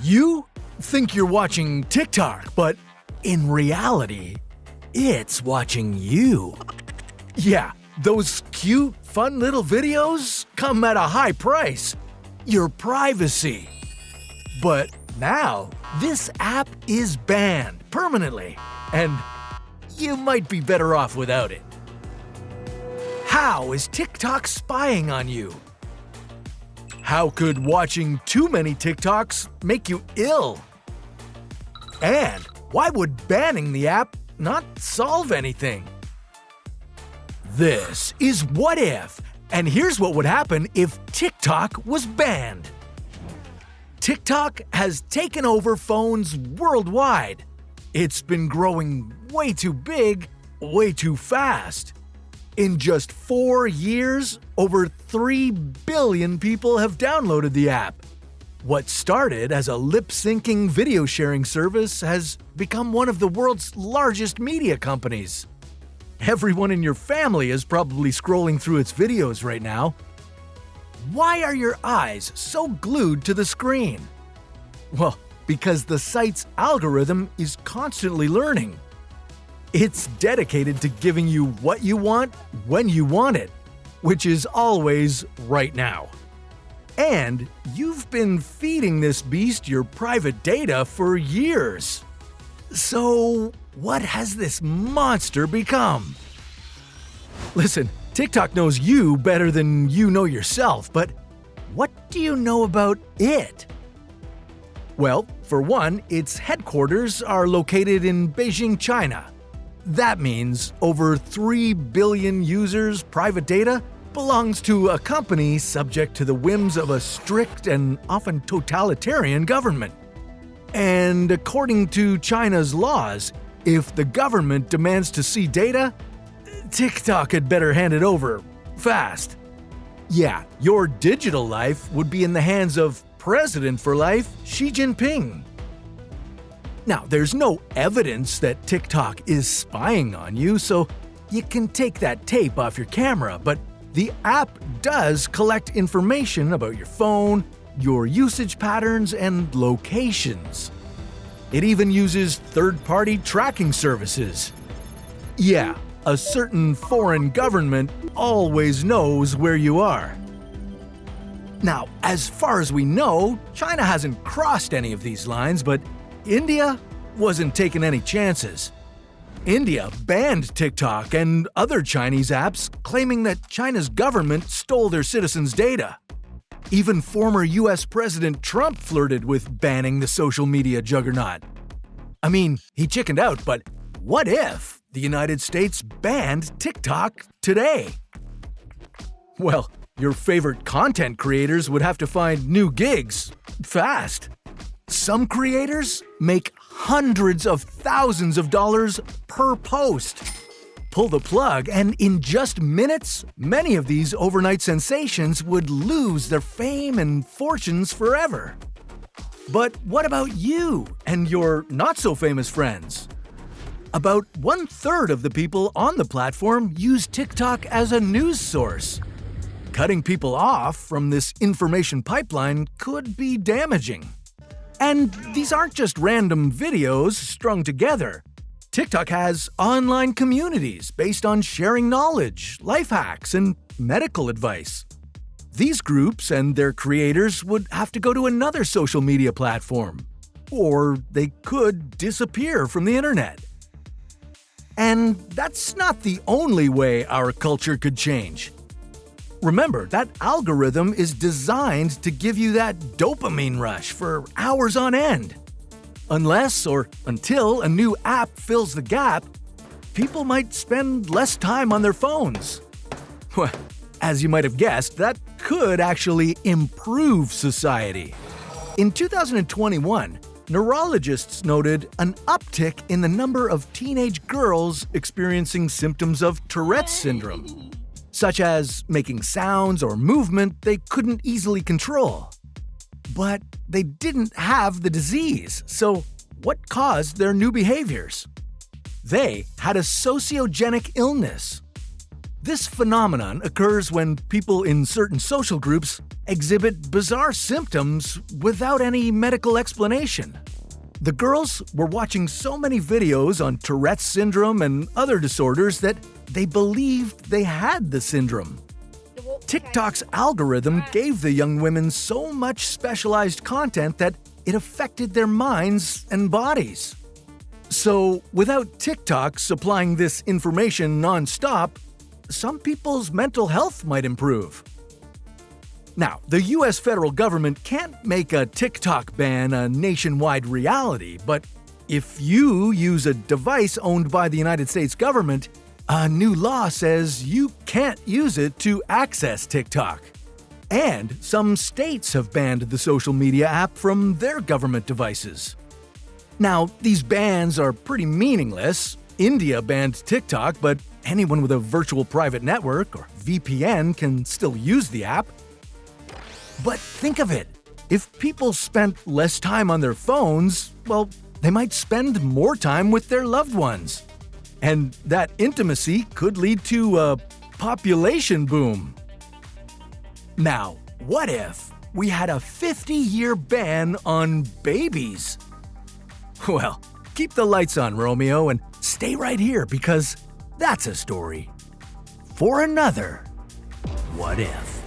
You think you're watching TikTok, but in reality, it's watching you. Yeah, those cute, fun little videos come at a high price. Your privacy. But now, this app is banned permanently, and you might be better off without it. How is TikTok spying on you? How could watching too many TikToks make you ill? And why would banning the app not solve anything? This is What If, and here's what would happen if TikTok was banned. TikTok has taken over phones worldwide. It's been growing way too big, way too fast. In just 4 years, over 3 billion people have downloaded the app. What started as a lip-syncing video sharing service has become one of the world's largest media companies. Everyone in your family is probably scrolling through its videos right now. Why are your eyes so glued to the screen? Well, because the site's algorithm is constantly learning. It's dedicated to giving you what you want when you want it, which is always right now. And you've been feeding this beast your private data for years. So, what has this monster become? Listen, TikTok knows you better than you know yourself, but what do you know about it? Well, for one, its headquarters are located in Beijing, China. That means over 3 billion users' private data belongs to a company subject to the whims of a strict and often totalitarian government. And according to China's laws, if the government demands to see data, TikTok had better hand it over fast. Yeah, your digital life would be in the hands of President for life Xi Jinping. Now, there's no evidence that TikTok is spying on you, so you can take that tape off your camera, but the app does collect information about your phone, your usage patterns, and locations. It even uses third-party tracking services. Yeah, a certain foreign government always knows where you are. Now, as far as we know, China hasn't crossed any of these lines, but India wasn't taking any chances. India banned TikTok and other Chinese apps, claiming that China's government stole their citizens' data. Even former US President Trump flirted with banning the social media juggernaut. I mean, he chickened out, but what if the United States banned TikTok today? Well, your favorite content creators would have to find new gigs fast. Some creators make hundreds of thousands of dollars per post. Pull the plug, and in just minutes, many of these overnight sensations would lose their fame and fortunes forever. But what about you and your not-so-famous friends? About 1/3 of the people on the platform use TikTok as a news source. Cutting people off from this information pipeline could be damaging. And these aren't just random videos strung together. TikTok has online communities based on sharing knowledge, life hacks, and medical advice. These groups and their creators would have to go to another social media platform, or they could disappear from the internet. And that's not the only way our culture could change. Remember, that algorithm is designed to give you that dopamine rush for hours on end. Unless or until a new app fills the gap, people might spend less time on their phones. Well, as you might have guessed, that could actually improve society. In 2021, neurologists noted an uptick in the number of teenage girls experiencing symptoms of Tourette's syndrome, such as making sounds or movement they couldn't easily control. But they didn't have the disease, so what caused their new behaviors? They had a sociogenic illness. This phenomenon occurs when people in certain social groups exhibit bizarre symptoms without any medical explanation. The girls were watching so many videos on Tourette's syndrome and other disorders that they believed they had the syndrome. TikTok's algorithm gave the young women so much specialized content that it affected their minds and bodies. So, without TikTok supplying this information non-stop, some people's mental health might improve. Now, the US federal government can't make a TikTok ban a nationwide reality, but if you use a device owned by the United States government, a new law says you can't use it to access TikTok. And some states have banned the social media app from their government devices. Now, these bans are pretty meaningless. India banned TikTok, but anyone with a virtual private network, or VPN, can still use the app. But think of it. If people spent less time on their phones, well, they might spend more time with their loved ones. And that intimacy could lead to a population boom. Now, what if we had a 50-year ban on babies? Well, keep the lights on, Romeo, and stay right here because that's a story for another What If.